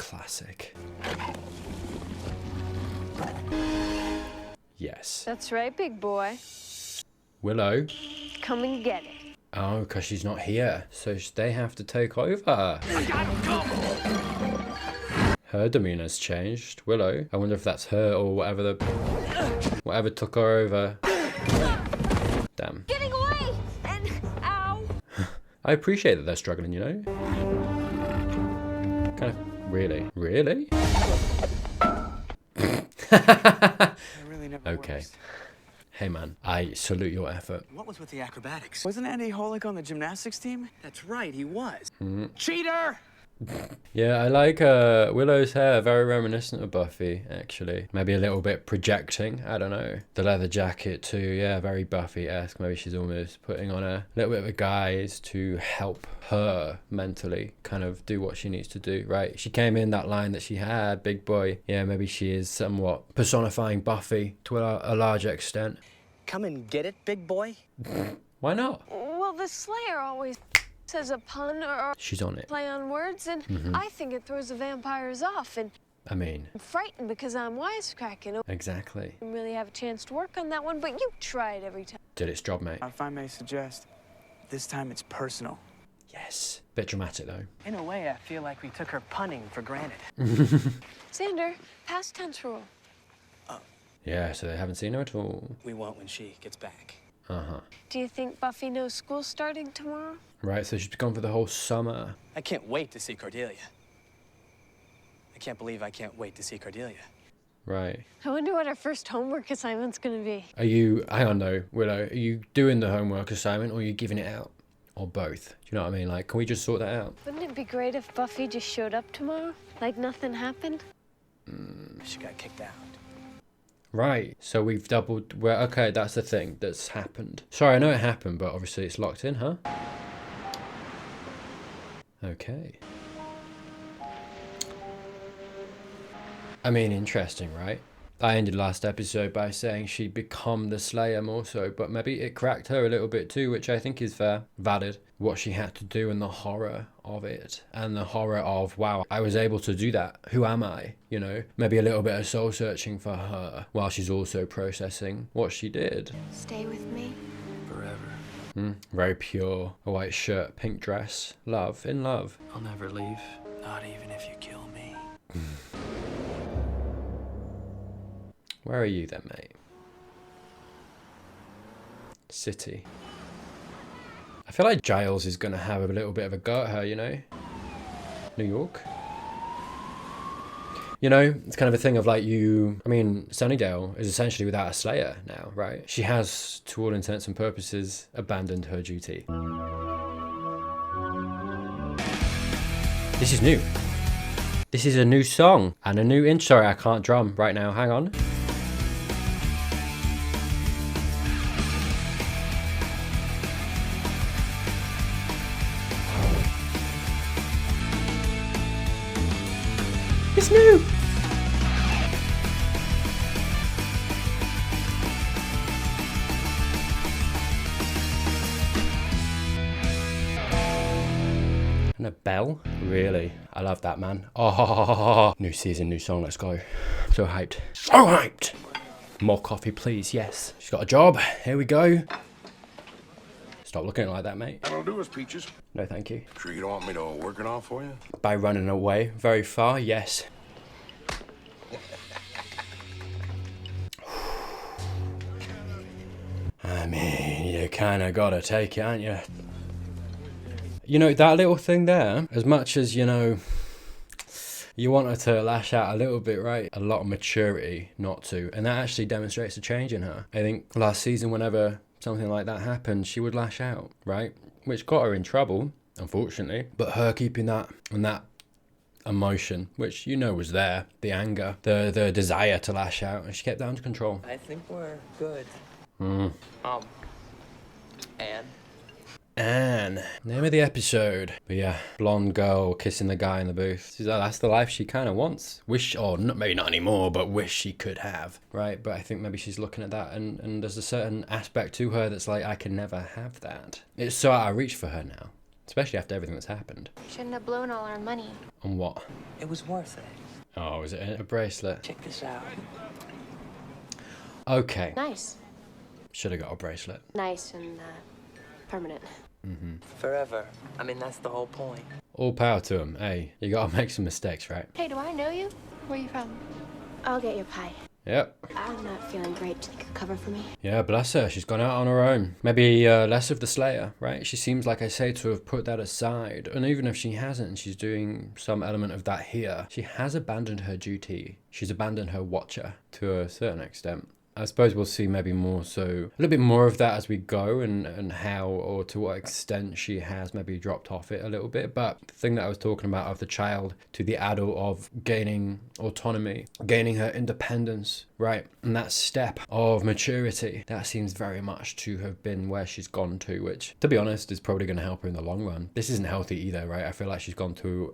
classic. Yes. That's right, big boy. Willow. Come and get it. Oh, because she's not here. So they have to take over. Her demeanor's changed. Willow. I wonder if that's her or whatever took her over. Damn. Getting away! And ow! I appreciate that they're struggling, you know? Kind of, really? Really? Okay. Works. Hey man, I salute your effort. What was with the acrobatics? Wasn't Andy Holick on the gymnastics team? That's right, he was. Cheater! Yeah, I like Willow's hair, very reminiscent of Buffy, actually. Maybe a little bit projecting, I don't know. The leather jacket too, yeah, very Buffy-esque. Maybe she's almost putting on a little bit of a guise to help her mentally kind of do what she needs to do, right? She came in, that line that she had, big boy. Yeah, maybe she is somewhat personifying Buffy to a large extent. Come and get it, big boy? Why not? Well, the Slayer always says a pun or She's on it. play on words, and I think it throws the vampires off, and I mean, I'm frightened because I'm wisecracking. exactly. I don't really have a chance to work on that one, but you try it every time. Did its job, mate. If I may suggest, this time it's personal. Yes. Bit dramatic though. In a way, I feel like we took her punning for granted. Xander, past tense rule. Yeah, so they haven't seen her at all. We won't when she gets back. Do you think Buffy knows school's starting tomorrow? Right, so she's gone for the whole summer. I can't wait to see Cordelia. I can't believe I can't wait to see Cordelia. Right. I wonder what our first homework assignment's gonna be. Are you, hang on though, Willow, are you doing the homework assignment or are you giving it out? Or both? Do you know what I mean? Like, can we just sort that out? Wouldn't it be great if Buffy just showed up tomorrow? Like nothing happened? She got kicked out. Right, so we've doubled, well, okay, that's the thing that's happened. Sorry, I know it happened, but obviously it's locked in, huh? Okay. I mean, interesting, right? I ended last episode by saying she'd become the Slayer more so, but maybe it cracked her a little bit too, which I think is fair, valid. What she had to do and the horror of it, and the horror of, wow, I was able to do that. Who am I? You know, maybe a little bit of soul searching for her while she's also processing what she did. Stay with me. Forever. Very pure. A white shirt, pink dress. Love, in love. I'll never leave. Not even if you kill me. Where are you then, mate? City. I feel like Giles is going to have a little bit of a go at her, you know? New York? You know, it's kind of a thing of like I mean, Sunnydale is essentially without a Slayer now, right? She has, to all intents and purposes, abandoned her duty. This is new. This is a new song and a new intro. Sorry, I can't drum right now. Hang on. It's new. And a bell? Really? I love that, man. Oh, new season, new song, let's go. So hyped. So hyped! More coffee, please, yes. She's got a job, here we go. Stop looking at it like that, mate. What'll do is peaches. No, thank you. Sure you don't want me to work it off for you? By running away very far, yes. I mean, you kinda gotta take it, aren't you? You know, that little thing there, as much as, you know, you want her to lash out a little bit, right? A lot of maturity not to. And that actually demonstrates a change in her. I think last season, whenever something like that happened, she would lash out, right? Which got her in trouble, unfortunately. But her keeping that and that emotion, which you know was there, the anger, the desire to lash out, and she kept that under control. I think we're good. Anne, name of the episode. But yeah, blonde girl kissing the guy in the booth. That's the life she kind of wants. Wish, or not, maybe not anymore, but wish she could have, right? But I think maybe she's looking at that and there's a certain aspect to her that's like, I can never have that. It's so out of reach for her now. especially after everything that's happened. Shouldn't have blown all our money. On what? It was worth it. Oh, is it a bracelet? Check this out. Okay. Nice. Should have got a bracelet. Nice and permanent. Forever. I mean, that's the whole point. All power to him. Hey, you gotta make some mistakes, right? Hey, do I know you? Where are you from? I'll get your pie. Yep. I'm not feeling great. Do you think you could cover for me? Yeah, bless her. She's gone out on her own. Maybe less of the Slayer, right? She seems, like I say, to have put that aside. And even if she hasn't, she's doing some element of that here. She has abandoned her duty. She's abandoned her watcher to a certain extent. I suppose we'll see maybe more so, a little bit more of that as we go, and how or to what extent she has maybe dropped off it a little bit. But the thing that I was talking about of the child to the adult, of gaining autonomy, gaining her independence, right? And that step of maturity, that seems very much to have been where she's gone to, which, to be honest, is probably going to help her in the long run. This isn't healthy either, right? I feel like she's gone to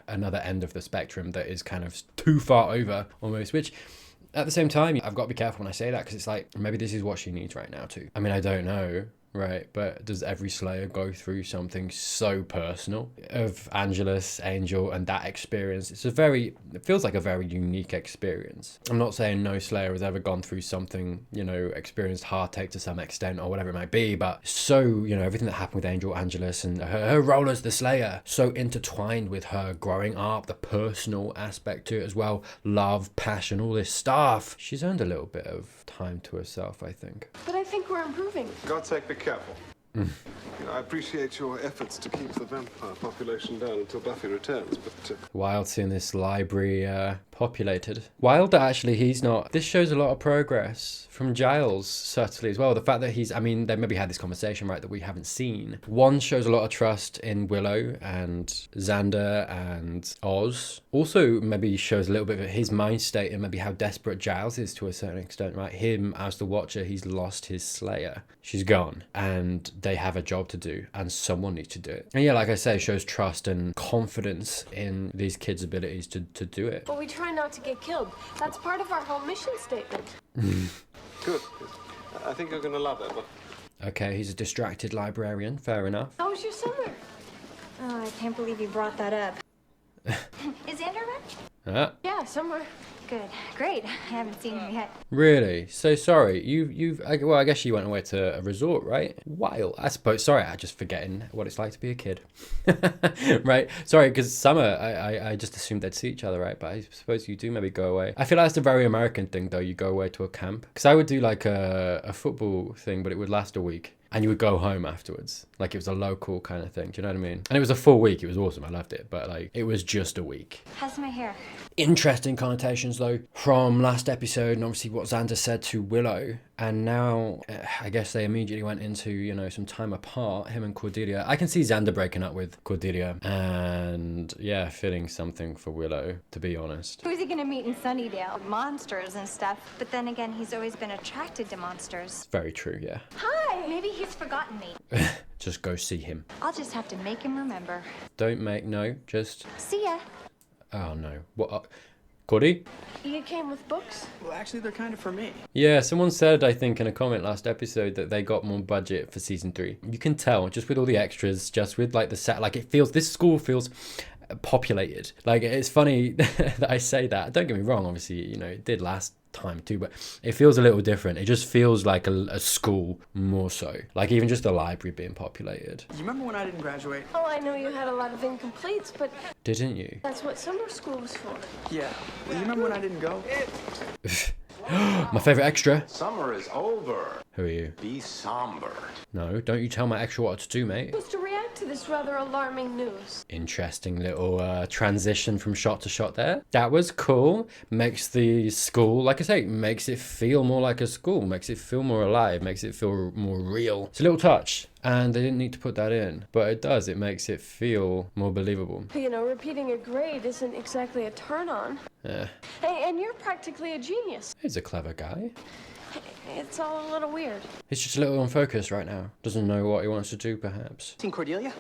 another end of the spectrum that is kind of too far over almost, which... At the same time, I've got to be careful when I say that, because it's like, maybe this is what she needs right now too. I mean, I don't know, right? But does every Slayer go through something so personal of Angelus, Angel, and that experience? It feels like a very unique experience. I'm not saying no Slayer has ever gone through something, you know, experienced heartache to some extent or whatever it might be, but so, you know, everything that happened with Angel, Angelus, and her role as the Slayer, so intertwined with her growing up, the personal aspect to it as well, love, passion, all this stuff. She's earned a little bit of time to herself, I think. But I think we're improving. God's sake, be careful. You know, I appreciate your efforts to keep the vampire population down until Buffy returns, but... Wild seeing this library populated. Wild that actually he's not... This shows a lot of progress from Giles, subtly as well. The fact that he's... I mean, they maybe had this conversation, right, that we haven't seen. One shows a lot of trust in Willow and Xander and Oz. Also maybe shows a little bit of his mind state and maybe how desperate Giles is to a certain extent, right? Him, as the Watcher, he's lost his Slayer. She's gone. And they have a job to do, and someone needs to do it. And yeah, like I say, shows trust and confidence in these kids' abilities to do it. But we try not to get killed. That's part of our whole mission statement. Good. I think you're going to love it, but... Okay, he's a distracted librarian. Fair enough. How was your summer? Oh, I can't believe you brought that up. Is Xander around? Yeah, somewhere. Good. Great. I haven't seen him yet. Really? So sorry. Well, I guess you went away to a resort, right? Wild. I suppose. Sorry, I'm just forgetting what it's like to be a kid. Right? Sorry, because summer, I just assumed they'd see each other, right? But I suppose you do maybe go away. I feel like that's a very American thing, though. You go away to a camp. Because I would do like a football thing, but it would last a week. And you would go home afterwards. Like it was a local kind of thing. Do you know what I mean? And it was a full week. It was awesome. I loved it. But like, it was just a week. How's my hair? Interesting connotations though from last episode, and obviously what Xander said to Willow, and now I guess they immediately went into, you know, some time apart, him and Cordelia. I can see Xander breaking up with Cordelia and yeah, feeling something for Willow, to be honest. Who's he gonna meet in Sunnydale? Monsters and stuff. But then again, he's always been attracted to monsters. Very true, yeah. Hi! Maybe he's forgotten me. Just go see him. I'll just have to make him remember. Just... See ya. Oh no. What? Cordy? You came with books? Well, actually, they're kind of for me. Yeah, someone said, I think in a comment last episode, that they got more budget for season 3. You can tell, just with all the extras, just with like the set, like it feels, this school feels populated. Like it's funny that I say that. Don't get me wrong, obviously, you know, it did last time too, but it feels a little different. It just feels like a school more so. Like even just the library being populated. You remember when I didn't graduate? Oh, I know you had a lot of incompletes, but Didn't you? that's what summer school was for. Yeah. Well, you remember when I didn't go? My favorite extra. Summer is over. Who are you? Be somber. No, don't you tell my extra what to do, mate. Was to react to this rather alarming news. Interesting little transition from shot to shot there. That was cool. Makes the school, like I say, makes it feel more like a school. Makes it feel more alive. Makes it feel more real. It's a little touch. And they didn't need to put that in. But it does. It makes it feel more believable. You know, repeating a grade isn't exactly a turn-on. Yeah. Hey, and you're practically a genius. He's a clever guy. It's all a little weird. He's just a little unfocused right now. Doesn't know what he wants to do, perhaps. Seen Cordelia?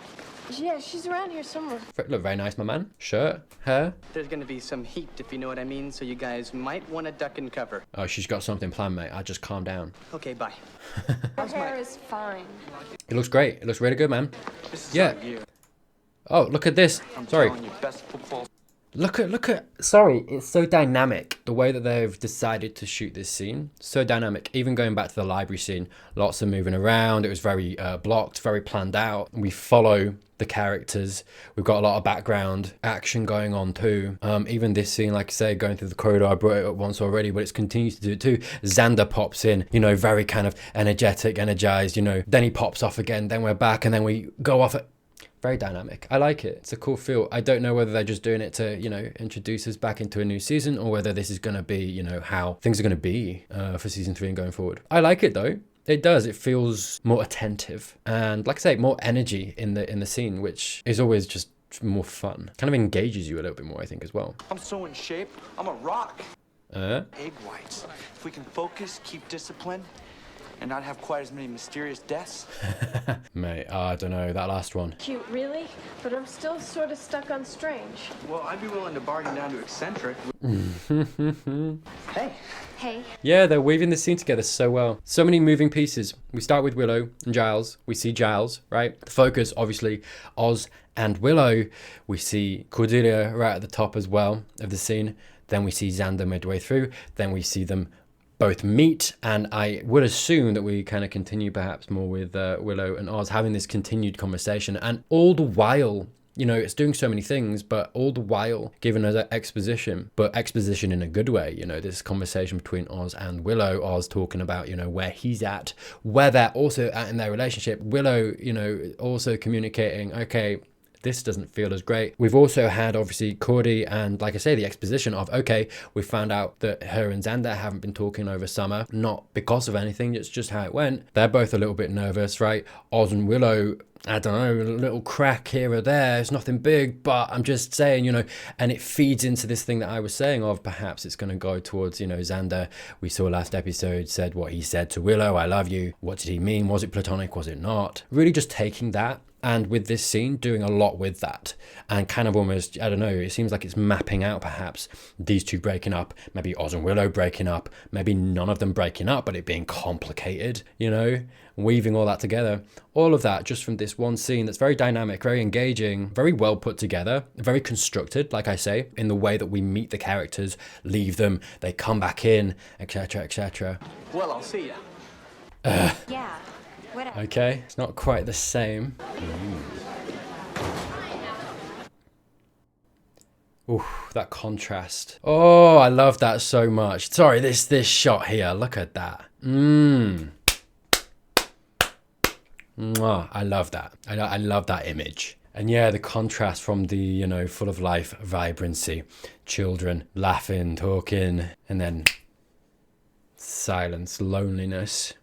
Yeah, she's around here somewhere. Look very nice, my man. Shirt, hair. There's gonna be some heat, if you know what I mean, so you guys might want to duck and cover. Oh, she's got something planned, mate. I just calm down. Okay, bye. Her hair is fine. It looks great. It looks really good, man. This is Yeah. on you. Oh, look at this. I'm Sorry. telling you, best football. Look at. Sorry, it's so dynamic. The way that they've decided to shoot this scene, so dynamic. Even going back to the library scene, lots of moving around. It was very blocked, very planned out. We follow the characters. We've got a lot of background action going on too. Even this scene, like I say, going through the corridor, I brought it up once already, but it's continued to do it too. Xander pops in, you know, very kind of energetic, energized, you know. Then he pops off again. Then we're back, and then we go off at. Very dynamic. I like it. It's a cool feel. I don't know whether they're just doing it to, you know, introduce us back into a new season, or whether this is going to be, you know, how things are going to be for season 3 and going forward. I like it though. It does. It feels more attentive and, like I say, more energy in the scene, which is always just more fun. Kind of engages you a little bit more, I think, as well. I'm so in shape. I'm a rock. Egg whites. If we can focus, keep discipline, and not have quite as many mysterious deaths. Mate, I don't know, that last one. Cute, really? But I'm still sort of stuck on strange. Well, I'd be willing to bargain down to eccentric. Hey. Hey. Yeah, they're weaving the scene together so well. So many moving pieces. We start with Willow and Giles. We see Giles, right? The focus, obviously, Oz and Willow. We see Cordelia right at the top as well of the scene. Then we see Xander midway through. Then we see them both meet, and I would assume that we kind of continue perhaps more with Willow and Oz having this continued conversation, and all the while, you know, it's doing so many things, but all the while giving us exposition, but exposition in a good way. You know, this conversation between Oz and Willow, Oz talking about, you know, where he's at, where they're also at in their relationship. Willow, you know, also communicating, okay, this doesn't feel as great. We've also had, obviously, Cordy and, like I say, the exposition of, okay, we found out that her and Xander haven't been talking over summer, not because of anything, it's just how it went. They're both a little bit nervous, right? Oz and Willow, I don't know, a little crack here or there. It's nothing big, but I'm just saying, you know, and it feeds into this thing that I was saying of perhaps it's going to go towards, you know, Xander. We saw last episode said what he said to Willow, I love you. What did he mean? Was it platonic? Was it not? Really just taking that. And with this scene, doing a lot with that and kind of almost, I don't know, it seems like it's mapping out perhaps these two breaking up, maybe Oz and Willow breaking up, maybe none of them breaking up, but it being complicated, you know, weaving all that together. All of that just from this one scene that's very dynamic, very engaging, very well put together, very constructed, like I say, in the way that we meet the characters, leave them, they come back in, etc., etc. Well, I'll see ya. Yeah. Whatever. Okay, it's not quite the same. Ooh, that contrast. Oh, I love that so much. Sorry, this shot here. Look at that. Mwah, I love that. I love that image. And yeah, the contrast from the, you know, full of life, vibrancy, children laughing, talking, and then silence, loneliness.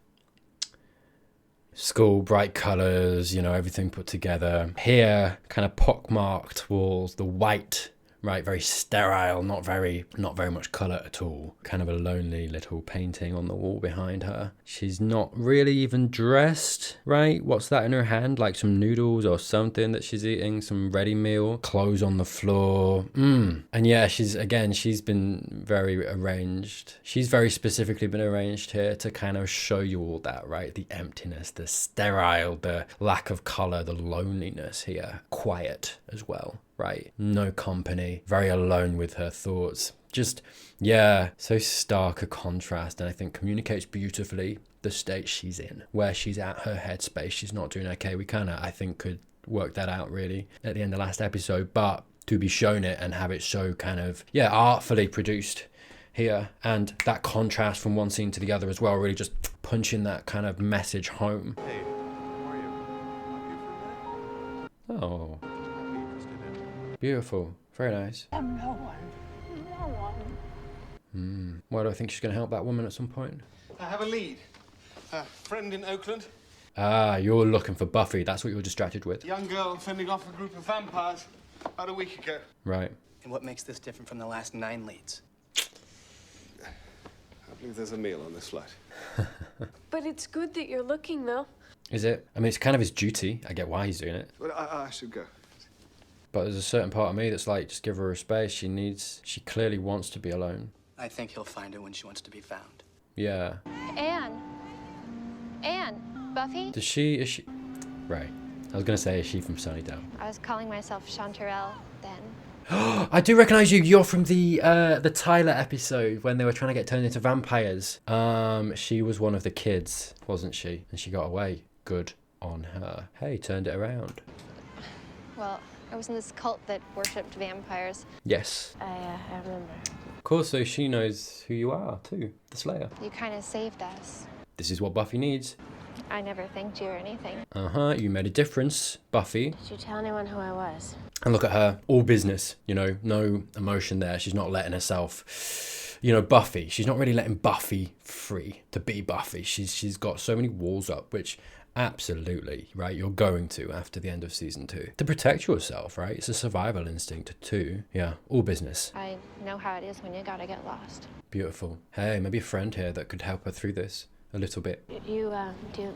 School, bright colours, you know, everything put together. Here, kind of pockmarked walls, the white, right, very sterile, not very much colour at all. Kind of a lonely little painting on the wall behind her. She's not really even dressed, right? What's that in her hand? Like some noodles or something that she's eating, some ready meal, clothes on the floor. And yeah, she's been very arranged. She's very specifically been arranged here to kind of show you all that, right? The emptiness, the sterile, the lack of colour, the loneliness here. Quiet as well. Right, no company, very alone with her thoughts. Just, yeah, so stark a contrast, and I think communicates beautifully the state she's in, where she's at, her headspace. She's not doing okay. We kind of, I think, could work that out really at the end of last episode, but to be shown it and have it so kind of, yeah, artfully produced here, and that contrast from one scene to the other as well, really just punching that kind of message home. Hey, how are you? Oh. Beautiful. Very nice. I'm no one. Why do I think she's going to help that woman at some point? I have a lead. A friend in Oakland. Ah, you're looking for Buffy. That's what you were distracted with. Young girl fending off a group of vampires about a week ago. Right. And what makes this different from the last 9 leads? believe there's a meal on this flight. But it's good that you're looking, though. Is it? I mean, it's kind of his duty. I get why he's doing it. But I should go. But there's a certain part of me that's like, just give her a space. She clearly wants to be alone. I think he'll find her when she wants to be found. Yeah. Anne, Buffy? Is she? Right. I was going to say, is she from Sunnydale? I was calling myself Chanterelle then. I do recognise you. You're from the Tyler episode when they were trying to get turned into vampires. She was one of the kids, wasn't she? And she got away. Good on her. Hey, turned it around. Well, I was in this cult that worshipped vampires. Yes. I remember. Of course, so she knows who you are too, the Slayer. You kind of saved us. This is what Buffy needs. I never thanked you or anything. You made a difference, Buffy. Did you tell anyone who I was? And look at her, all business, you know, no emotion there. She's not letting herself, you know, Buffy. She's not really letting Buffy free to be Buffy. She's got so many walls up, which absolutely, right, you're going to after the end of season 2. To protect yourself, right? It's a survival instinct too. Yeah, all business. I know how it is when you gotta get lost. Beautiful. Hey, maybe a friend here that could help her through this a little bit. Do you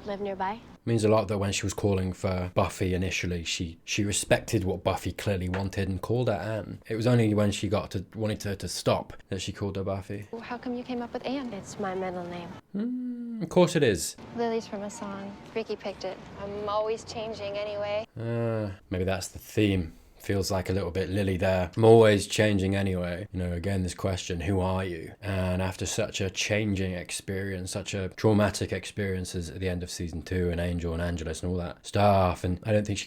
live nearby? Means a lot that when she was calling for Buffy initially, she respected what Buffy clearly wanted and called her Anne. It was only when she wanted her to stop that she called her Buffy. Well, how come you came up with Anne? It's my middle name. Of course it is. Lily's from a song. Ricky picked it. I'm always changing anyway. Maybe that's the theme. Feels like a little bit Lily there. I'm always changing anyway. You know, again, this question, who are you? And after such a changing experience, such a traumatic experience as at the end of season 2 and Angel and Angelus and all that stuff, and I don't think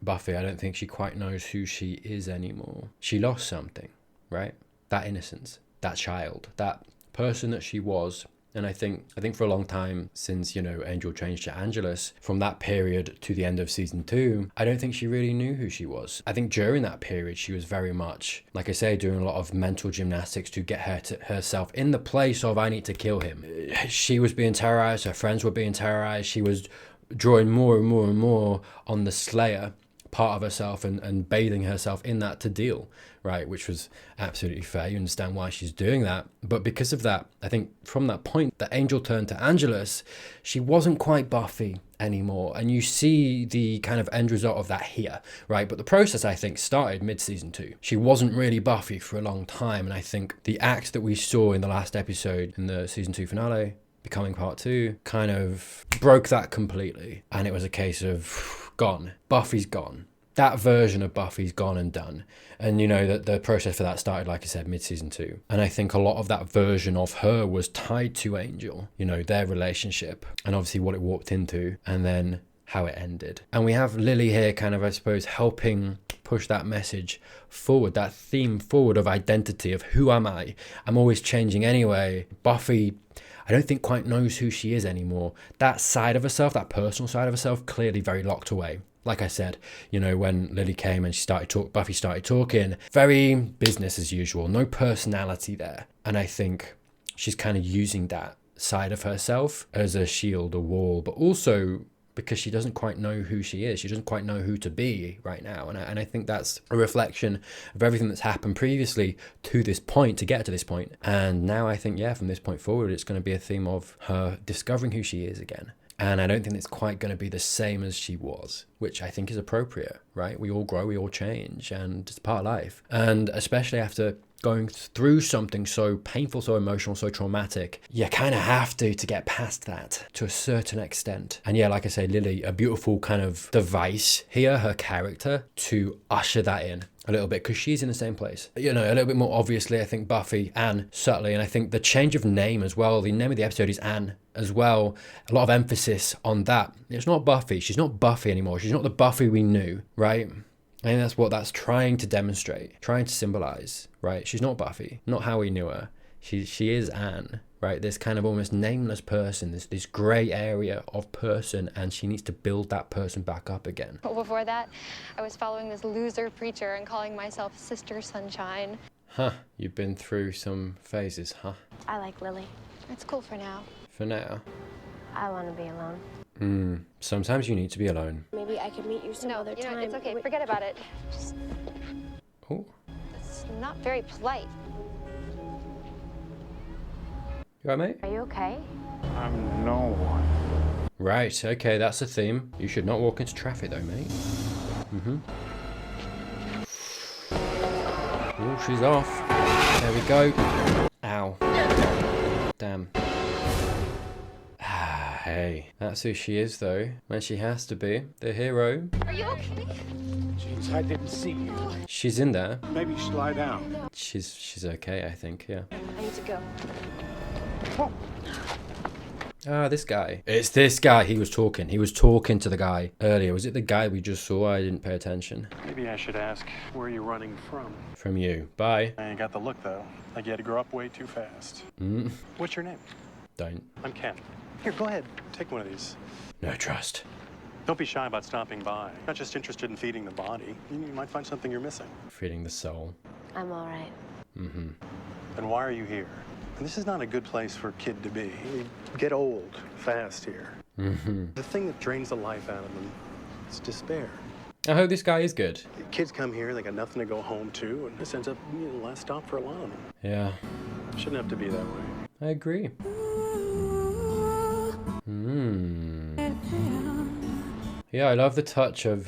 Buffy, I don't think she quite knows who she is anymore. She lost something, right? That innocence, that child, that person that she was. And I think for a long time since, you know, Angel changed to Angelus, from that period to the end of season 2, I don't think she really knew who she was. I think during that period, she was very much, like I say, doing a lot of mental gymnastics to get herself in the place of, I need to kill him. She was being terrorized, her friends were being terrorized, she was drawing more and more and more on the Slayer part of herself and bathing herself in that to deal, right, which was absolutely fair. You understand why she's doing that. But because of that, I think from that point that Angel turned to Angelus, she wasn't quite Buffy anymore. And you see the kind of end result of that here, right? But the process, I think, started mid-season 2. She wasn't really Buffy for a long time. And I think the act that we saw in the last episode in the season 2 finale, Becoming Part 2, kind of broke that completely. And it was a case of gone. Buffy's gone. That version of Buffy's gone and done. And, you know, the process for that started, like I said, mid-season 2. And I think a lot of that version of her was tied to Angel, you know, their relationship, and obviously what it walked into, and then how it ended. And we have Lily here kind of, I suppose, helping push that message forward, that theme forward of identity, of who am I? I'm always changing anyway. Buffy, I don't think quite knows who she is anymore. That side of herself, that personal side of herself, clearly very locked away. Like I said, you know, when Lily came and Buffy started talking, very business as usual, no personality there. And I think she's kind of using that side of herself as a shield, a wall, but also because she doesn't quite know who she is. She doesn't quite know who to be right now. And I think that's a reflection of everything that's happened previously to this point, to get to this point. And now I think, yeah, from this point forward, it's going to be a theme of her discovering who she is again. And I don't think it's quite going to be the same as she was, which I think is appropriate, right? We all grow, we all change, and it's part of life. And especially after going through something so painful, so emotional, so traumatic, you kind of have to get past that to a certain extent. And yeah, like I say, Lily, a beautiful kind of device here, her character, to usher that in a little bit, because she's in the same place. You know, a little bit more obviously, I think Buffy, Anne, subtly, and I think the change of name as well, the name of the episode is Anne as well, a lot of emphasis on that. It's not Buffy, she's not Buffy anymore, she's not the Buffy we knew, right? I think that's what that's trying to demonstrate, trying to symbolize, right? She's not Buffy, not how we knew her. She is Anne, right? This kind of almost nameless person, this grey area of person, and she needs to build that person back up again. But before that, I was following this loser preacher and calling myself Sister Sunshine. Huh, you've been through some phases, huh? I like Lily. It's cool for now. For now. I want to be alone. Sometimes you need to be alone. Maybe I could meet you some other time. No, it's okay. Forget about it. Just... Oh. It's not very polite. You alright, mate? Are you okay? I'm no one. Right, okay, that's a theme. You should not walk into traffic though, mate. Oh, she's off. There we go. Ow. Damn. Ah, hey. That's who she is though. When she has to be. The hero. Are you okay? Jeez, I didn't see you. She's in there. Maybe you should lie down. She's okay, I think, yeah. I need to go. Ah, this guy. It's this guy. He was talking. He was talking to the guy earlier. Was it the guy we just saw? I didn't pay attention. Maybe I should ask, where are you running from? From you. Bye. I ain't got the look, though. Like you had to grow up way too fast. What's your name? Don't. I'm Ken. Here, go ahead. Take one of these. No trust. Don't be shy about stopping by. Not just interested in feeding the body. You might find something you're missing. Feeding the soul. I'm all right. Then why are you here? And this is not a good place for a kid to be. You get old fast here. The thing that drains the life out of them is despair. I hope this guy is good. Kids come here, they got nothing to go home to, and this ends up being the last stop for a lot of them. Yeah. Shouldn't have to be that way. I agree. Yeah, I love the touch of,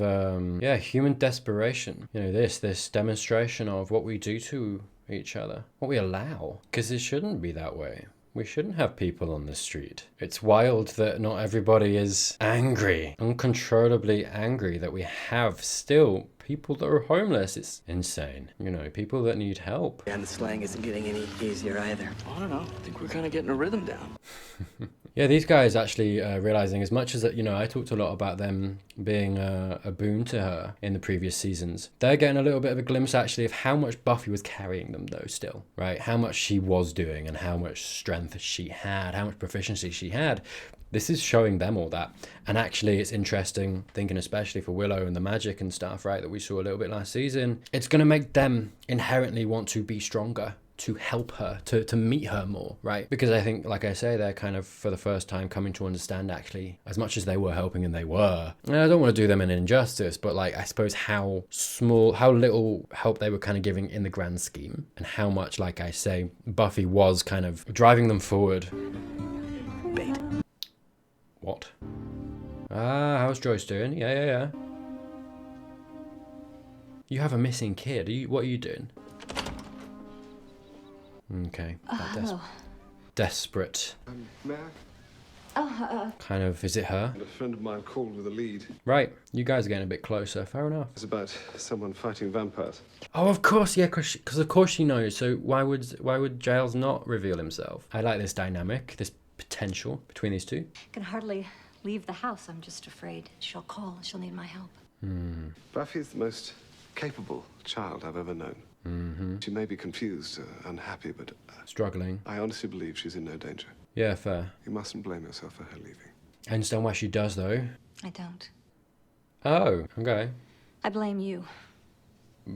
human desperation. You know, this demonstration of what we do to each other, what we allow, because it shouldn't be that way. We shouldn't have people on the street. It's wild that not everybody is angry, uncontrollably angry, that we have still people that are homeless. It's insane. You know, people that need help. And the slang isn't getting any easier either. I don't know. I think we're kind of getting a rhythm down. Yeah, these guys actually realizing, as much as that, you know, I talked a lot about them being a boon to her in the previous seasons. They're getting a little bit of a glimpse actually of how much Buffy was carrying them though still, right? How much she was doing and how much strength she had, how much proficiency she had. This is showing them all that. And actually it's interesting thinking, especially for Willow and the magic and stuff, right, that we saw a little bit last season. It's going to make them inherently want to be stronger, to help her, to meet her more, right? Because I think, like I say, they're kind of for the first time coming to understand actually, as much as they were helping, and they were, and I don't want to do them an injustice, but like I suppose how little help they were kind of giving in the grand scheme, and how much, like I say, Buffy was kind of driving them forward. Bait. What? Ah, how's Joyce doing? Yeah. You have a missing kid. What are you doing? Okay. Desperate. May I? Kind of, is it her? A friend of mine called with a lead. Right, you guys are getting a bit closer. Fair enough. It's about someone fighting vampires. Oh, of course, yeah, because of course she knows. So why would Giles not reveal himself? I like this dynamic, this potential between these two. I can hardly leave the house. I'm just afraid she'll call. She'll need my help. Buffy's the most capable child I've ever known. She may be confused, unhappy, but Struggling. I honestly believe she's in no danger. Yeah, fair. You mustn't blame yourself for her leaving. I understand why she does, though. I don't. Oh, okay. I blame you.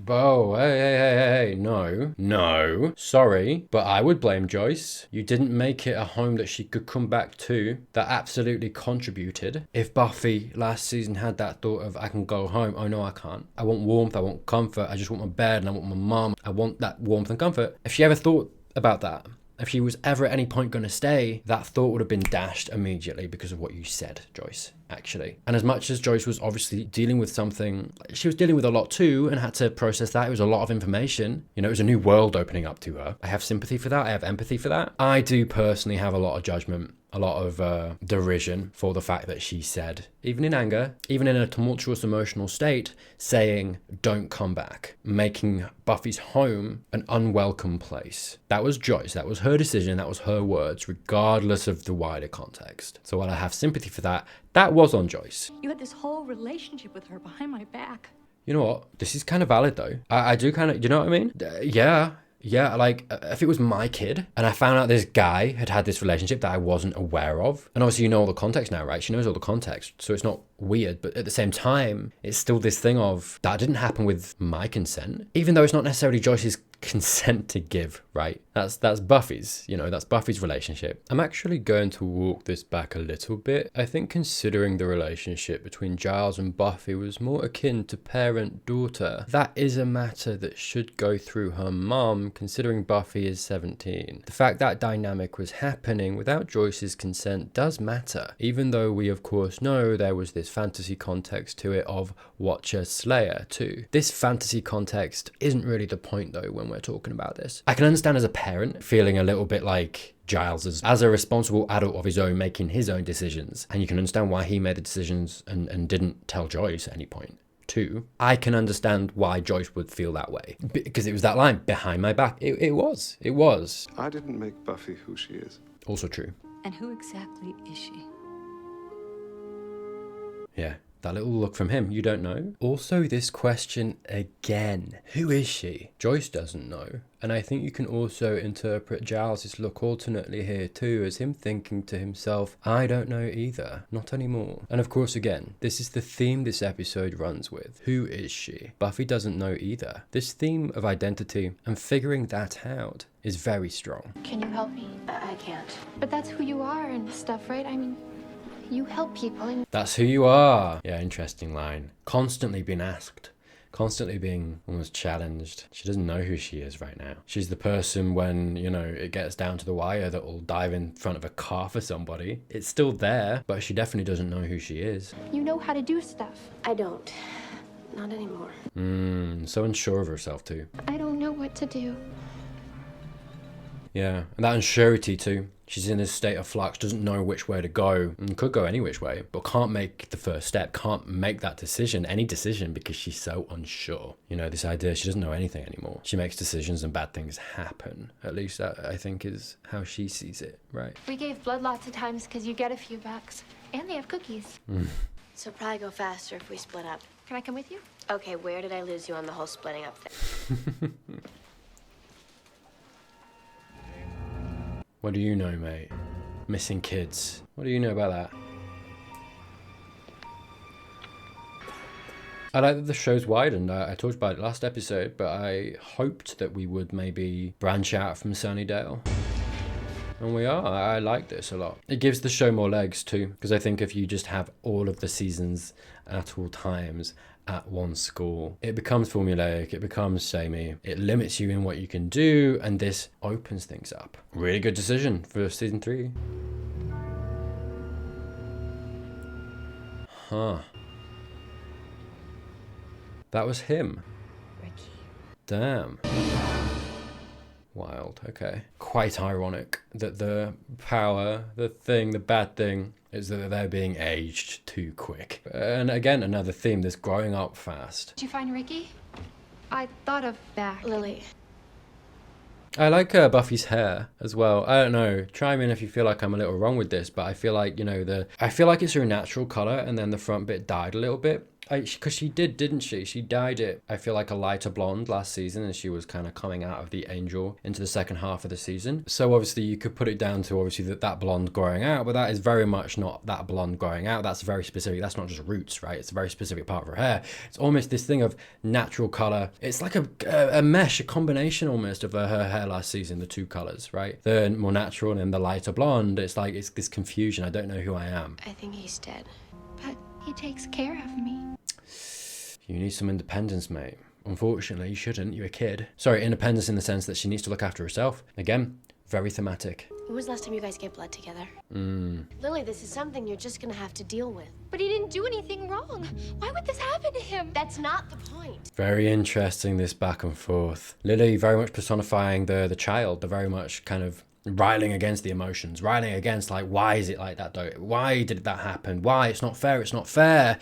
Oh, hey, no, sorry, but I would blame Joyce. You didn't make it a home that she could come back to. That absolutely contributed. If Buffy last season had that thought of, I can go home, oh no I can't. I want warmth, I want comfort, I just want my bed and I want my mum. I want that warmth and comfort. If she ever thought about that, if she was ever at any point going to stay, that thought would have been dashed immediately because of what you said, Joyce, actually. And as much as Joyce was obviously dealing with something, she was dealing with a lot too and had to process that. It was a lot of information. You know, it was a new world opening up to her. I have sympathy for that. I have empathy for that. I do personally have a lot of judgment, a lot of derision for the fact that she said, even in anger, even in a tumultuous emotional state, saying, don't come back, making Buffy's home an unwelcome place. That was Joyce. That was her decision. That was her words, regardless of the wider context. So while I have sympathy for that, that was on Joyce. You had this whole relationship with her behind my back. You know what? This is kind of valid though. I do kind of, you know what I mean? Yeah, like, if it was my kid and I found out this guy had this relationship that I wasn't aware of, and obviously you know all the context now, right? She knows all the context, so it's not weird, but at the same time, it's still this thing of, that didn't happen with my consent. Even though it's not necessarily Joyce's consent to give, right? That's Buffy's, you know, that's Buffy's relationship. I'm actually going to walk this back a little bit. I think considering the relationship between Giles and Buffy was more akin to parent-daughter, that is a matter that should go through her mum, considering Buffy is 17. The fact that dynamic was happening without Joyce's consent does matter, even though we of course know there was this fantasy context to it of Watcher Slayer too. This fantasy context isn't really the point though when we're talking about this. I can understand as a parent feeling a little bit like Giles as a responsible adult of his own, making his own decisions, and you can understand why he made the decisions and didn't tell Joyce at any point. Too, I can understand why Joyce would feel that way, because it was that line, behind my back. It was. I didn't make Buffy who she is. Also true. And who exactly is she? Yeah, that little look from him, you don't know. Also, this question again, who is she? Joyce doesn't know. And I think you can also interpret Giles' look alternately here too, as him thinking to himself, I don't know either, not anymore. And of course, again, this is the theme this episode runs with. Who is she? Buffy doesn't know either. This theme of identity and figuring that out is very strong. Can you help me? I can't. But that's who you are and stuff, right? I mean, you help people and... That's who you are. Yeah, interesting line. Constantly being asked. Constantly being almost challenged. She doesn't know who she is right now. She's the person when, you know, it gets down to the wire that will dive in front of a car for somebody. It's still there, but she definitely doesn't know who she is. You know how to do stuff. I don't. Not anymore. So unsure of herself too. I don't know what to do. Yeah, and that unsurety too. She's in this state of flux, doesn't know which way to go, and could go any which way, but can't make the first step, can't make that decision, any decision, because she's so unsure. You know, this idea, she doesn't know anything anymore. She makes decisions and bad things happen. At least that, I think, is how she sees it, right? We gave blood lots of times because you get a few bucks. And they have cookies. So probably go faster if we split up. Can I come with you? Okay, where did I lose you on the whole splitting up thing? What do you know, mate? Missing kids. What do you know about that? I like that the show's widened. I talked about it last episode, but I hoped that we would maybe branch out from Sunnydale. And we are. I like this a lot. It gives the show more legs too, because I think if you just have all of the seasons at all times at one school, it becomes formulaic, it becomes samey, it limits you in what you can do, and this opens things up. Really good decision for season 3. Huh. That was him. Ricky. Damn. Wild, okay. Quite ironic that the power, the thing, the bad thing, is that they're being aged too quick. And again, another theme, this growing up fast. Did you find Ricky? I thought of back. Lily. I like Buffy's hair as well. I don't know, chime in if you feel like I'm a little wrong with this, but I feel like, you know, I feel like it's her natural colour and then the front bit died a little bit. Because she did, didn't she? She dyed it, I feel like, a lighter blonde last season, and she was kind of coming out of the Angel into the second half of the season. So obviously you could put it down to obviously that blonde growing out, but that is very much not that blonde growing out. That's very specific. That's not just roots, right? It's a very specific part of her hair. It's almost this thing of natural colour. It's like a mesh, a combination almost of her hair last season, the two colours, right? The more natural and then the lighter blonde. It's like, it's this confusion. I don't know who I am. I think he's dead. But he takes care of me. You need some independence, mate. Unfortunately, you shouldn't. You're a kid. Sorry, independence in the sense that she needs to look after herself. Again, very thematic. When was the last time you guys gave blood together? Lily, this is something you're just gonna have to deal with. But he didn't do anything wrong. Why would this happen to him? That's not the point. Very interesting, this back and forth. Lily very much personifying the child, the very much kind of riling against the emotions, riling against, like, why is it like that though? Why did that happen? Why? It's not fair, it's not fair.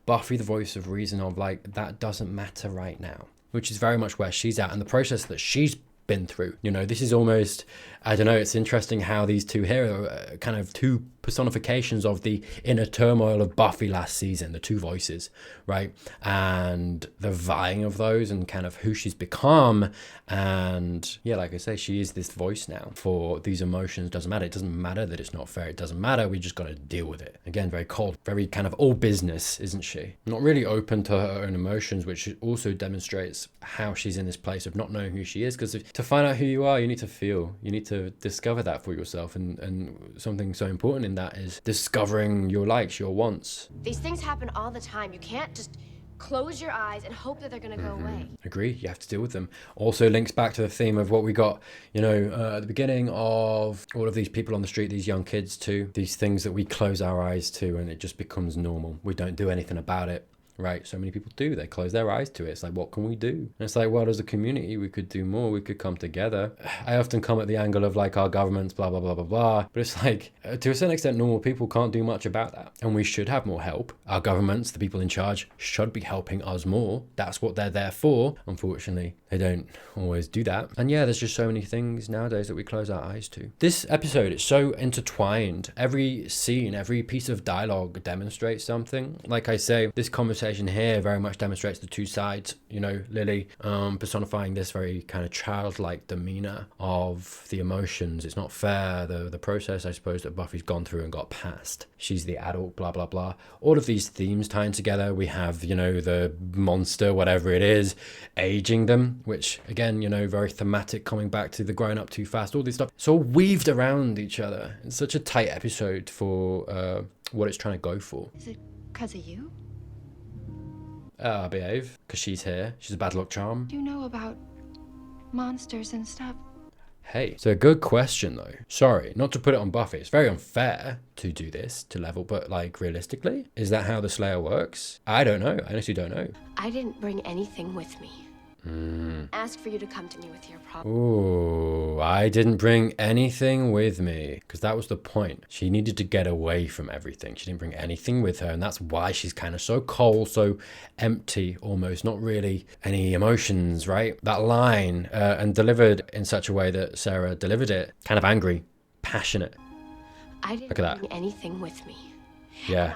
Buffy, the voice of reason of, like, that doesn't matter right now, which is very much where she's at and the process that she's been through. You know, this is almost, I don't know, it's interesting how these two here are kind of two personifications of the inner turmoil of Buffy last season, the two voices, right? And the vying of those and kind of who she's become. And yeah, like I say, she is this voice now for these emotions. Doesn't matter. It doesn't matter that it's not fair. It doesn't matter. We just got to deal with it. Again, very cold, very kind of all business, isn't she? Not really open to her own emotions, which also demonstrates how she's in this place of not knowing who she is. Because to find out who you are, you need to feel, you need to discover that for yourself. And something so important in that is discovering your likes, your wants. These things happen all the time. You can't just close your eyes and hope that they're gonna go away. Agree, you have to deal with them. Also links back to the theme of what we got, you know, at the beginning of all of these people on the street, these young kids too, these things that we close our eyes to and it just becomes normal. We don't do anything about it. Right, so many people do. They close their eyes to it. It's like, what can we do? And it's like, well, as a community, we could do more. We could come together. I often come at the angle of like our governments, blah, blah, blah, blah, blah. But it's like, to a certain extent, normal people can't do much about that. And we should have more help. Our governments, the people in charge, should be helping us more. That's what they're there for. Unfortunately, they don't always do that. And yeah, there's just so many things nowadays that we close our eyes to. This episode is so intertwined. Every scene, every piece of dialogue demonstrates something. Like I say, this conversation here very much demonstrates the two sides. You know, Lily personifying this very kind of childlike demeanor of the emotions. It's not fair, the process, I suppose, that Buffy's gone through and got past. She's the adult, blah, blah, blah. All of these themes tying together. We have, you know, the monster, whatever it is, aging them, which again, you know, very thematic, coming back to the growing up too fast, all this stuff. It's all weaved around each other. It's such a tight episode for what it's trying to go for. Is it because of you? I'll behave, because she's here. She's a bad luck charm. Do you know about monsters and stuff? Hey, it's a good question though. Sorry, not to put it on Buffy. It's very unfair to do this, to level, but like realistically, is that how the Slayer works? I don't know. I honestly don't know. I didn't bring anything with me. Ask for you to come to me with your problem. Ooh, I didn't bring anything with me, because that was the point. She needed to get away from everything. She didn't bring anything with her, and that's why she's kind of so cold, so empty almost, not really any emotions, right? That line, and delivered in such a way that Sarah delivered it, kind of angry, passionate. I didn't Look at that. bring anything with me. Yeah.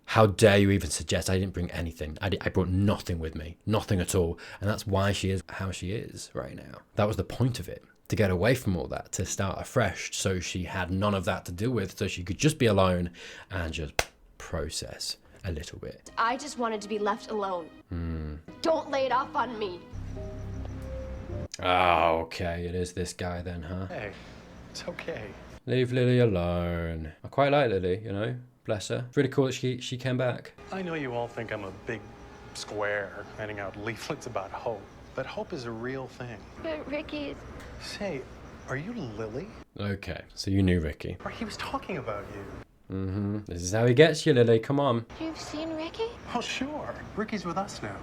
How dare you even suggest I didn't bring anything? I brought nothing with me, nothing at all. And that's why she is how she is right now. That was the point of it, to get away from all that, to start afresh. So she had none of that to deal with, so she could just be alone and just process a little bit. I just wanted to be left alone. Don't lay it off on me. Oh, okay, it is this guy then, huh? Hey, it's okay. Leave Lily alone. I quite like Lily, you know? Bless her. It's really cool that she came back. I know you all think I'm a big square handing out leaflets about hope, but hope is a real thing. But Ricky... Say, are you Lily? Okay, so you knew Ricky. Or he was talking about you. This is how he gets you, Lily. Come on. You've seen Ricky? Oh, sure. Ricky's with us now.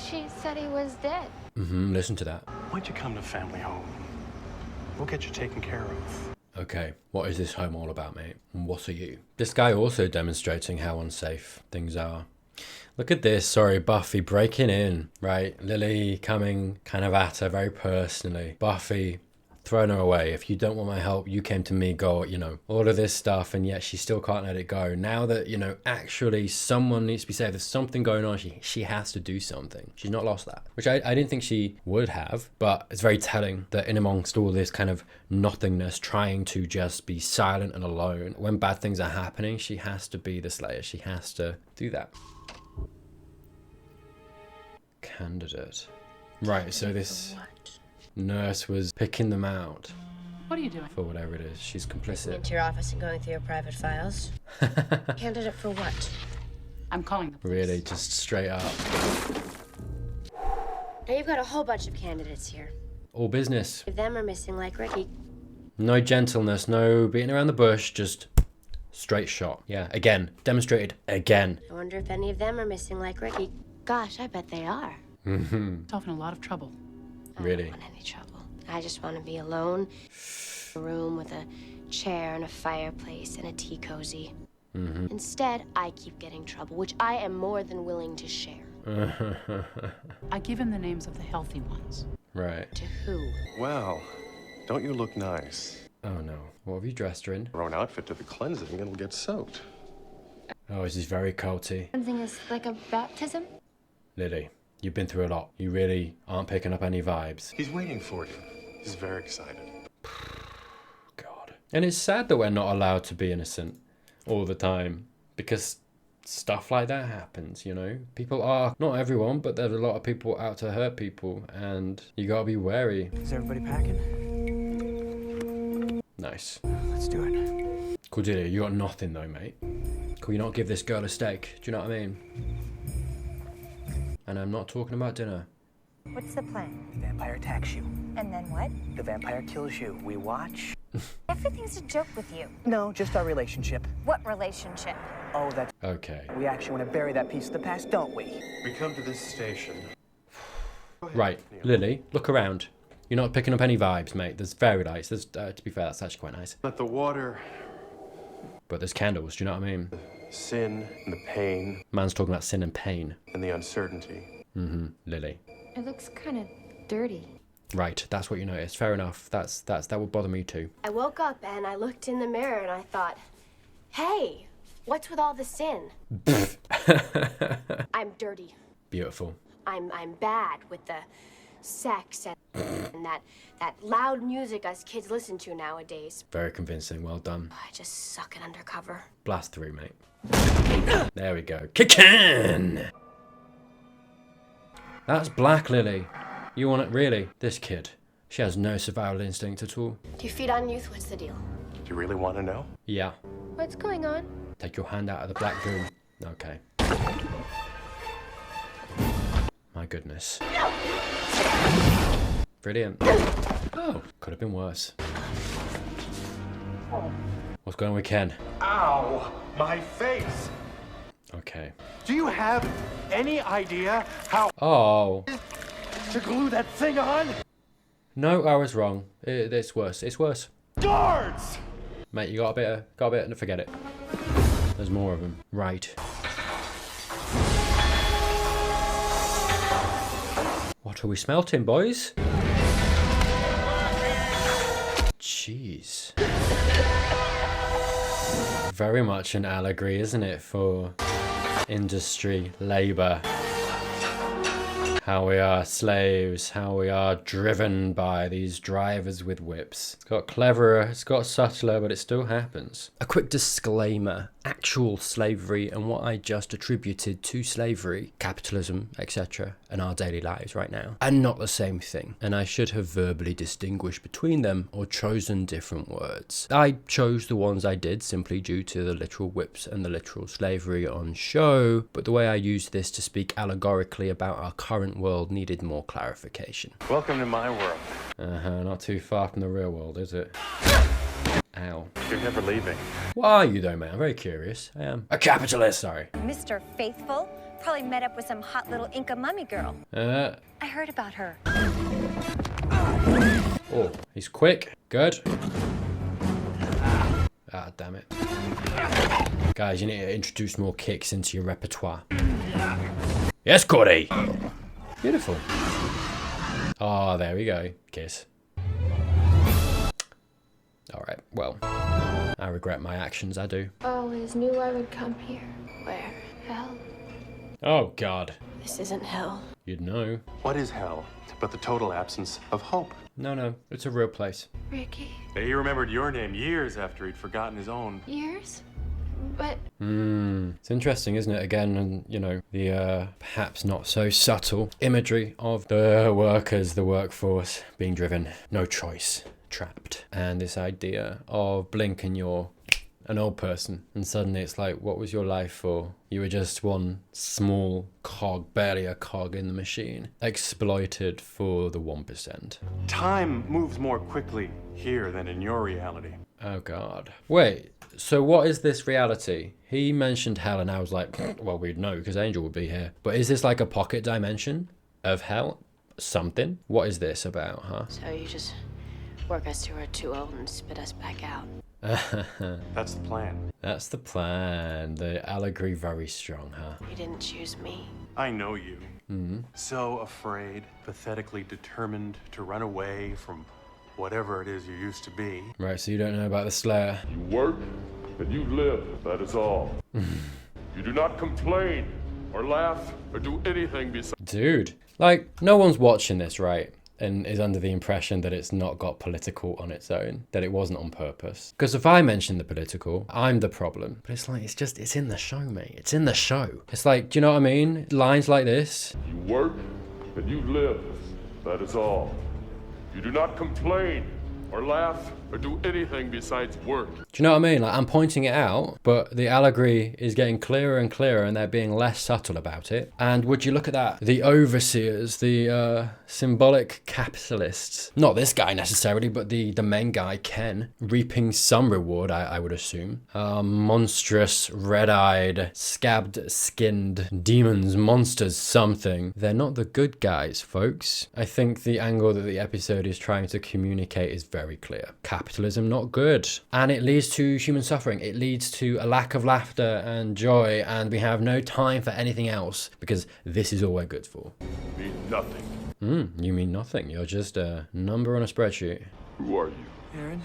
She said he was dead. Listen to that. Why'd you come to family home? We'll get you taken care of. Okay, what is this home all about, mate? And what are you? This guy also demonstrating how unsafe things are. Look at this, sorry, Buffy breaking in, right? Lily coming kind of at her very personally. Buffy throwing her away. If you don't want my help, you came to me, go, you know, all of this stuff, and yet she still can't let it go. Now that, you know, actually someone needs to be saved, there's something going on, she has to do something. She's not lost that, which I didn't think she would have, but it's very telling that in amongst all this kind of nothingness, trying to just be silent and alone, when bad things are happening, she has to be the Slayer. She has to do that. Candidate. Right, so this nurse was picking them out. What are you doing? For whatever it is. She's complicit. Into your office and going through your private files. Candidate for what? I'm calling the police. Really, just straight up. Now you've got a whole bunch of candidates here. All business. If them are missing like Ricky. No gentleness, no beating around the bush, just straight shot. Yeah, again, demonstrated again. I wonder if any of them are missing like Ricky. Gosh, I bet they are. Yourself in a lot of trouble. Really? I don't want any trouble. I just want to be alone. A room with a chair and a fireplace and a tea cozy. Instead, I keep getting trouble, which I am more than willing to share. I give him the names of the healthy ones. Right. To who? Well, don't you look nice? Oh no, what have you dressed her in? Her own outfit to the cleansing, it'll get soaked. Oh, this is very culty. Cleansing is like a baptism? Lily, you've been through a lot. You really aren't picking up any vibes. He's waiting for you. He's very excited. God. And it's sad that we're not allowed to be innocent all the time, because stuff like that happens, you know? People are, not everyone, but there's a lot of people out to hurt people, and you gotta be wary. Is everybody packing? Nice. Let's do it. Cordelia, you got nothing though, mate. Could you not give this girl a steak? Do you know what I mean? And I'm not talking about dinner. What's the plan? The vampire attacks you. And then what? The vampire kills you. We watch. Everything's a joke with you. No, just our relationship. What relationship? Oh, that's... Okay. We actually want to bury that piece of the past, don't we? We come to this station. Right, Lily, look around. You're not picking up any vibes, mate. There's fairy lights. There's, to be fair, that's actually quite nice. Let the water, But there's candles, do you know what I mean? sin, and the pain, Man's talking about sin and pain. and the uncertainty. Lily. It looks kind of dirty. Right, that's what you noticed. Fair enough. That would bother me too. I woke up and I looked in the mirror and I thought, hey, what's with all the sin? I'm dirty. Beautiful. I'm bad with the sex and that loud music us kids listen to nowadays. Very convincing. Well done. I just suck at undercover. Blast through, mate. There we go. Kick-in! That's black, Lily. You want it really? This kid. She has no survival instinct at all. Do you feed on youth? What's the deal? Do you really want to know? Yeah. What's going on? Take your hand out of the black goo. Okay. My goodness. Brilliant. Oh, could have been worse. What's going on with Ken? Ow! My face! Okay. Do you have any idea how Oh. to glue that thing on? No, I was wrong. It's worse. It's worse. Guards! Mate, you got a bit, and forget it. There's more of them. Right. What are we smelting, boys? Jeez. Very much an allegory, isn't it, for industry, labour. How we are slaves, how we are driven by these drivers with whips. It's got cleverer, it's got subtler, but it still happens. A quick disclaimer. Actual slavery and what I just attributed to slavery, capitalism, etc., and our daily lives right now, are not the same thing. And I should have verbally distinguished between them or chosen different words. I chose the ones I did simply due to the literal whips and the literal slavery on show, but the way I used this to speak allegorically about our current world needed more clarification. Welcome to my world. Not too far from the real world, is it? Ow. You're never leaving. Why are you though, man? I'm very curious. I am. A capitalist, sorry. Mr. Faithful probably met up with some hot little Inca mummy girl. I heard about her. Oh, he's quick. Good. Ah, damn it. Guys, you need to introduce more kicks into your repertoire. Yes, Cordy! Beautiful. Oh, there we go. Kiss. Alright, well, I regret my actions, I do. Always knew I would come here. Where? Hell? Oh, God. This isn't hell. You'd know. What is hell but the total absence of hope? No, it's a real place. Ricky. He remembered your name years after he'd forgotten his own. Years? But It's interesting, isn't it? Again, and you know, the perhaps not so subtle imagery of the workers, the workforce being driven, no choice, trapped. And this idea of blink and you're an old person, and suddenly it's like, what was your life for? You were just one small cog, barely a cog in the machine, exploited for the 1%. Time moves more quickly here than in your reality. Oh God. Wait, so what is this reality? He mentioned hell and I was like, well, we'd know because Angel would be here. But is this like a pocket dimension of hell? Something? What is this about, huh? so you just work us till we're too old and spit us back out. That's the plan. That's the plan. The allegory very strong, huh? You didn't choose me. I know you. So afraid, pathetically determined to run away from whatever it is you used to be. Right, so you don't know about the Slayer. You work and you live, that is all. You do not complain or laugh or do anything besides. Dude, like, no one's watching this, right? And is under the impression that it's not got political on its own, that it wasn't on purpose. Because if I mention the political, I'm the problem. But it's like, it's in the show, mate. It's in the show. It's like, do you know what I mean? Lines like this. You work and you live, that is all. You do not complain or laugh or do anything besides work. Do you know what I mean? Like, I'm pointing it out, but the allegory is getting clearer and clearer and they're being less subtle about it. And would you look at that? The overseers, the symbolic capitalists, not this guy necessarily, but the main guy, Ken, reaping some reward, I would assume. Monstrous, red-eyed, scabbed-skinned demons, monsters, something. They're not the good guys, folks. I think the angle that the episode is trying to communicate is very clear. Capitalism not good, and it leads to human suffering. It leads to a lack of laughter and joy, and we have no time for anything else because this is all we're good for. Mean nothing. You mean nothing. You're just a number on a spreadsheet. Who are you? Aaron?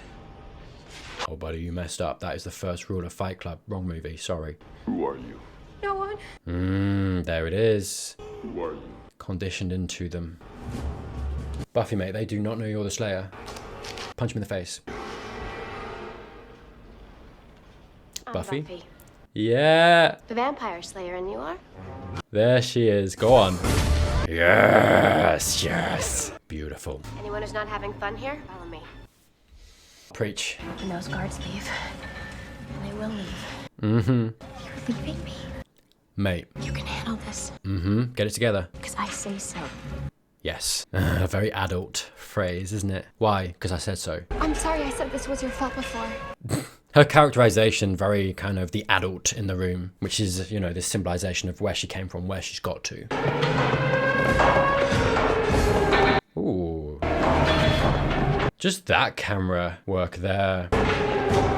Oh, buddy, you messed up. That is the first rule of Fight Club. Wrong movie. Sorry. Who are you? No one. There it is. Who are you? Conditioned into them. Buffy, mate, they do not know you're the Slayer. Punch him in the face. I'm Buffy? Yeah. The vampire slayer, and you are? There she is. Go on. Yes, yes. Beautiful. Anyone who's not having fun here, follow me. Preach. When those guards leave, and they will leave. You're leaving me. Mate. You can handle this. Get it together. Because I say so. Yes. A very adult phrase, isn't it? Why? Because I said so. I'm sorry I said this was your fault before. Her characterization, very kind of the adult in the room, which is, you know, this symbolization of where she came from, where she's got to. Ooh. Just that camera work there.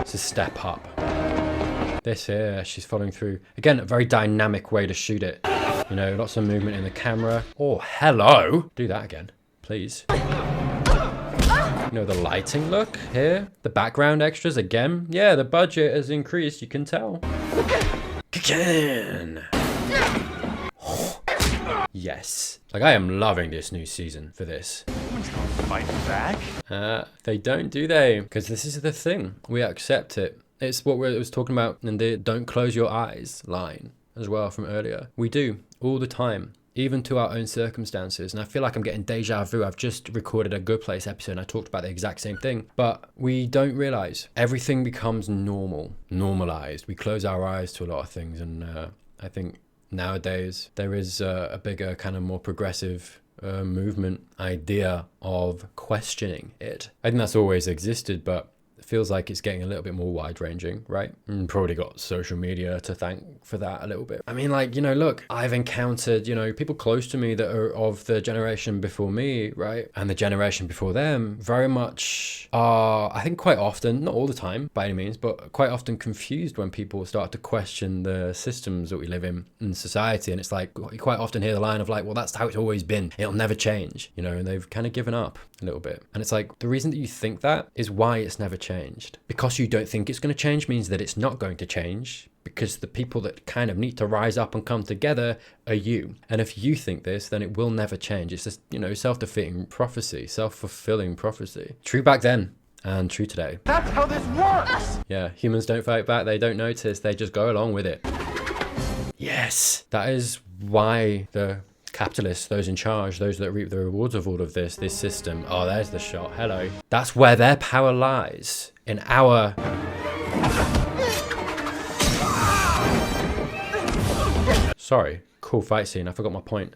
It's a step up. This here, she's following through. Again, a very dynamic way to shoot it. You know, lots of movement in the camera. Oh, hello! Do that again, please. You know, the lighting look here. The background extras, again. Yeah, the budget has increased, you can tell. Again! Yes. Like, I am loving this new season for this. Fight back? They don't, do they? Because this is the thing. We accept it. It's what we was talking about in the don't close your eyes line as well from earlier. We do all the time, even to our own circumstances. And I feel like I'm getting deja vu. I've just recorded a Good Place episode and I talked about the exact same thing. But we don't realize everything becomes normalized. We close our eyes to a lot of things. And I think nowadays there is a bigger kind of more progressive movement idea of questioning it. I think that's always existed, but it feels like it's getting a little bit more wide-ranging, right? And probably got social media to thank for that a little bit. I mean, like, you know, look, I've encountered, you know, people close to me that are of the generation before me, right? And the generation before them very much are, I think quite often, not all the time by any means, but quite often confused when people start to question the systems that we live in society. And it's like, you quite often hear the line of like, well, that's how it's always been. It'll never change, you know, and they've kind of given up a little bit. And it's like, the reason that you think that is why it's never changed. Because you don't think it's going to change means that it's not going to change, because the people that kind of need to rise up and come together are you. And if you think this, then it will never change. It's just, you know, self-defeating prophecy, self-fulfilling prophecy. True back then and true today. That's how this works! Yeah, humans don't fight back. They don't notice. They just go along with it. Yes, that is why the capitalists, those in charge, those that reap the rewards of all of this system. Oh, there's the shot. Hello. That's where their power lies. In our... Sorry. Cool fight scene. I forgot my point.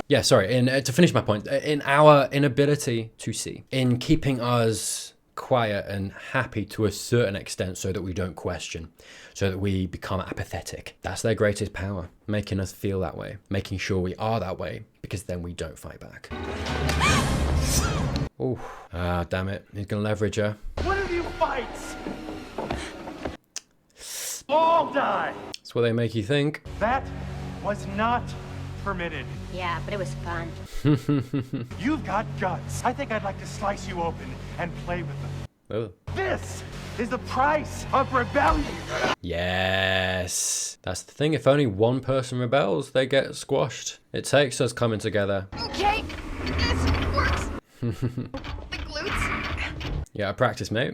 Yeah, sorry. To finish my point, in our inability to see, in keeping us quiet and happy to a certain extent so that we don't question, so that we become apathetic. That's their greatest power, making us feel that way, making sure we are that way, because then we don't fight back. Oh, damn it. He's gonna leverage her. One of you fights! All die! That's what they make you think. That was not permitted. Yeah, but it was fun. You've got guts. I think I'd like to slice you open and play with them. Oh. This is the price of rebellion. Yes. That's the thing. If only one person rebels, they get squashed. It takes us coming together. Okay, this works. The glutes. Yeah, practice, mate.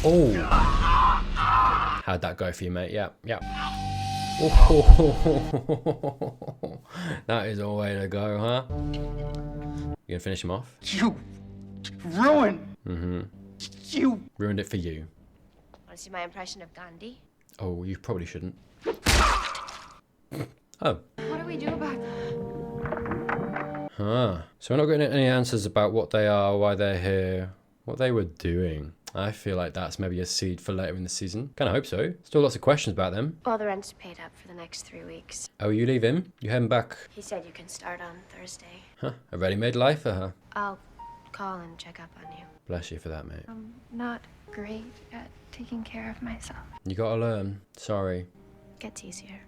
Oh. How'd that go for you, mate? Yeah, yeah. Oh. That is a way to go, huh? You gonna finish him off? You ruined. You ruined it for you. Want to see my impression of Gandhi? Oh, you probably shouldn't. Oh. What do we do about that? Huh. So we're not getting any answers about what they are, why they're here, what they were doing. I feel like that's maybe a seed for later in the season. Kind of hope so. Still lots of questions about them. Well, the rent's paid up for the next 3 weeks. Oh, you leave him? You heading back? He said you can start on Thursday. Huh. A ready-made life for her. I'll call and check up on you. Bless you for that, mate. I'm not great at taking care of myself. You gotta learn. Sorry. Gets easier.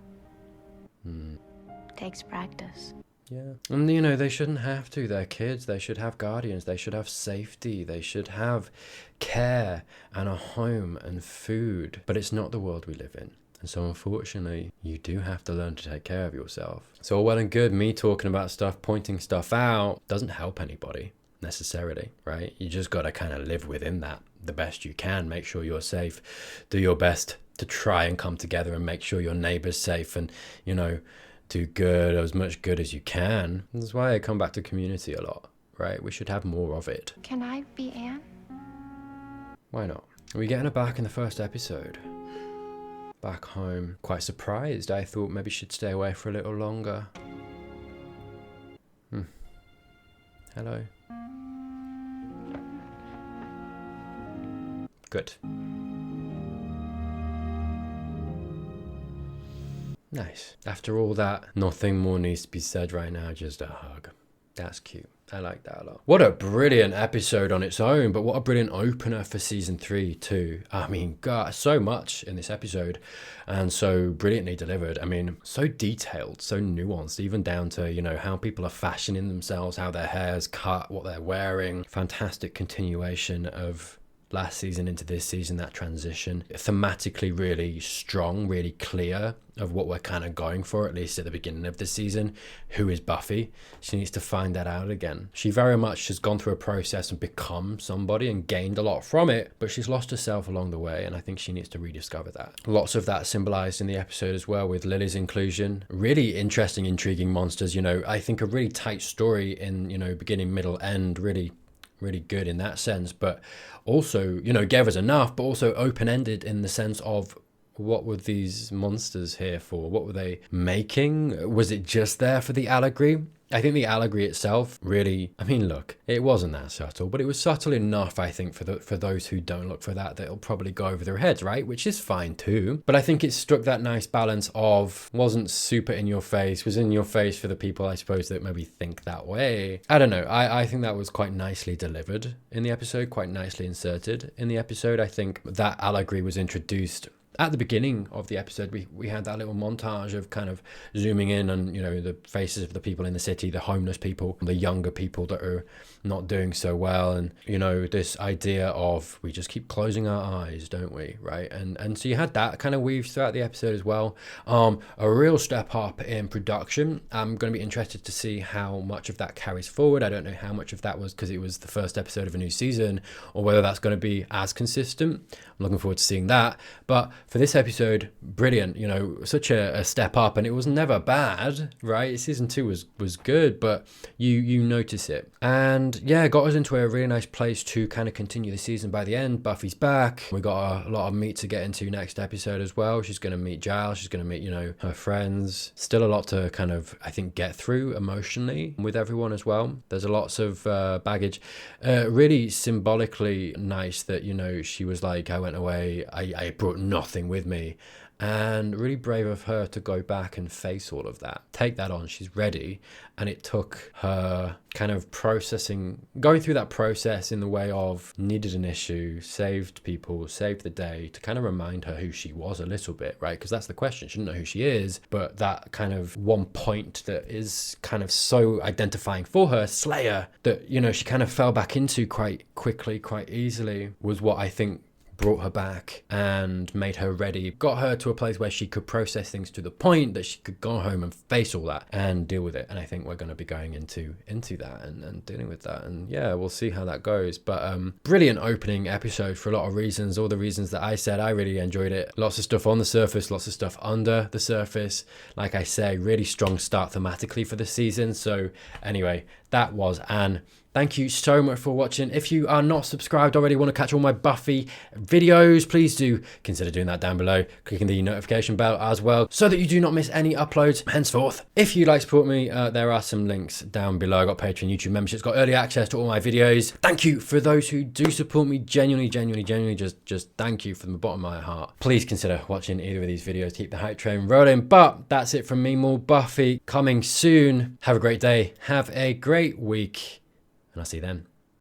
Takes practice. Yeah. And you know, they shouldn't have to. They're kids. They should have guardians. They should have safety. They should have care and a home and food. But it's not the world we live in. And so unfortunately, you do have to learn to take care of yourself. So all well and good, me talking about stuff, pointing stuff out, doesn't help anybody necessarily, right? You just got to kind of live within that the best you can. Make sure you're safe. Do your best to try and come together and make sure your neighbor's safe and, you know, do good, as much good as you can. That's why I come back to community a lot, right? We should have more of it. Can I be Anne? Why not? We're getting her back in the first episode. Back home. Quite surprised. I thought maybe she'd stay away for a little longer. Hello. Good. Nice. After all that, nothing more needs to be said right now, just a hug. That's cute. I like that a lot. What a brilliant episode on its own, but what a brilliant opener for season 3 too. I mean, God, so much in this episode and so brilliantly delivered. I mean, so detailed, so nuanced, even down to, you know, how people are fashioning themselves, how their hair's cut, what they're wearing. Fantastic continuation of last season into this season, that transition. Thematically really strong, really clear of what we're kind of going for, at least at the beginning of the season. Who is Buffy? She needs to find that out again. She very much has gone through a process and become somebody and gained a lot from it, but she's lost herself along the way, and I think she needs to rediscover that. Lots of that symbolized in the episode as well, with Lily's inclusion. Really interesting, intriguing monsters. You know, I think a really tight story in, you know, beginning, middle, end, really good in that sense, but also, you know, gave us enough, but also open-ended in the sense of what were these monsters here for? What were they making? Was it just there for the allegory? I think the allegory itself really, I mean, look, it wasn't that subtle, but it was subtle enough, I think, for those who don't look for that it'll probably go over their heads, right? Which is fine too. But I think it struck that nice balance of, wasn't super in your face, was in your face for the people, I suppose, that maybe think that way. I don't know. I think that was quite nicely delivered in the episode, quite nicely inserted in the episode. I think that allegory was introduced at the beginning of the episode. We had that little montage of kind of zooming in on, you know, the faces of the people in the city, the homeless people, the younger people that are not doing so well, and, you know, this idea of we just keep closing our eyes, don't we, right? And so you had that kind of weaved throughout the episode as well. A real step up in production. I'm going to be interested to see how much of that carries forward. I don't know how much of that was because it was the first episode of a new season, or whether that's going to be as consistent. I'm looking forward to seeing that. But for this episode, brilliant, you know, such a step up, and it was never bad, right? Season 2 was good, but you notice it. And yeah, got us into a really nice place to kind of continue the season by the end. Buffy's back. We got a lot of meat to get into next episode as well. She's going to meet Giles. She's going to meet, you know, her friends. Still a lot to kind of, I think, get through emotionally with everyone as well. There's lots of baggage. Really symbolically nice that, you know, she was like, I went away, I brought nothing with me, And really brave of her to go back and face all of that, take that on. She's ready. And it took her kind of going through that process in the way of needed an issue, saved people, saved the day, to kind of remind her who she was a little bit, right? Because that's the question. She didn't know who she is, but that kind of one point that is kind of so identifying for her, Slayer, that, you know, she kind of fell back into quite quickly, quite easily, was what I think brought her back and made her ready, got her to a place where she could process things to the point that she could go home and face all that and deal with it. And I think we're going to be going into that and dealing with that, and yeah, we'll see how that goes. But brilliant opening episode for a lot of reasons, all the reasons that I said. I really enjoyed it. Lots of stuff on the surface, lots of stuff under the surface. Like I say, really strong start thematically for the season. So anyway, that was Anne. Thank you so much for watching. If you are not subscribed already, want to catch all my Buffy videos, please do consider doing that down below, clicking the notification bell as well, so that you do not miss any uploads henceforth. If you'd like to support me, there are some links down below. I've got Patreon, YouTube memberships, got early access to all my videos. Thank you for those who do support me. Genuinely, just thank you from the bottom of my heart. Please consider watching either of these videos. Keep the hype train rolling. But that's it from me. More Buffy coming soon. Have a great day. Have a great week. And I'll see you then.